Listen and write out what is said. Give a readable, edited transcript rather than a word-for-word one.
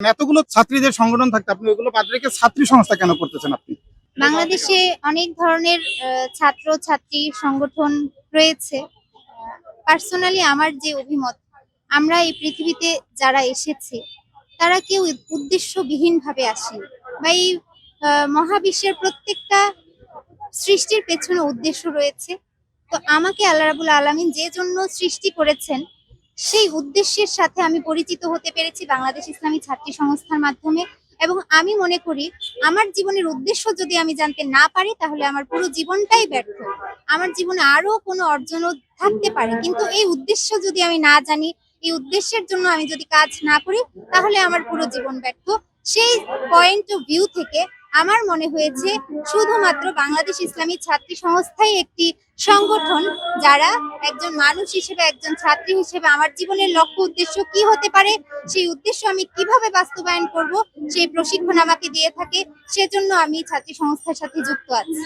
এতগুলো ছাত্রীদের সংগঠন থাকতে আপনি ওইগুলো বাদ রেখে ছাত্রী সংস্থা কেন করতেছেন আপনি? বাংলাদেশে অনেক ধরনের ছাত্র ছাত্রী সংগঠন রয়েছে। পার্সোনালি আমার যে অভিমত, আমরা এই পৃথিবীতে যারা এসেছি তারা কেউ উদ্দেশ্যবিহীন ভাবে আসেনি, বা এই মহাবিশ্বের প্রত্যেকটা সৃষ্টির পেছনে উদ্দেশ্য রয়েছে। তো আমাকে আল্লাহ রাব্বুল আলামিন যে জন্য সৃষ্টি করেছেন সেই উদ্দেশ্যের সাথে আমি পরিচিত হতে পেরেছি বাংলাদেশ ইসলামী ছাত্রী সংস্থার মাধ্যমে। এবং আমি মনে করি আমার জীবনের উদ্দেশ্য যদি আমি জানতে না পারি তাহলে আমার পুরো জীবনটাই ব্যর্থ। আমার জীবনে আরো কোনো অর্জনও থাকতে পারে, কিন্তু এই উদ্দেশ্য যদি আমি না জানি, এই উদ্দেশ্যের জন্য আমি যদি কাজ না করি তাহলে আমার পুরো জীবন ব্যর্থ। সেই পয়েন্ট অফ ভিউ থেকে আমার মনে হয়েছে শুধুমাত্র বাংলাদেশ ইসলামী ছাত্রী সংস্থাই একটি সংগঠন যারা একজন মানুষ হিসেবে, একজন ছাত্রী হিসেবে আমার জীবনের লক্ষ্য উদ্দেশ্য কি হতে পারে, সেই উদ্দেশ্য আমি কিভাবে বাস্তবায়ন করব, সেই প্রশিক্ষণ আমাকে দিয়ে থাকে। সেজন্য আমি ছাত্রী সংস্থার সাথে যুক্ত আছি।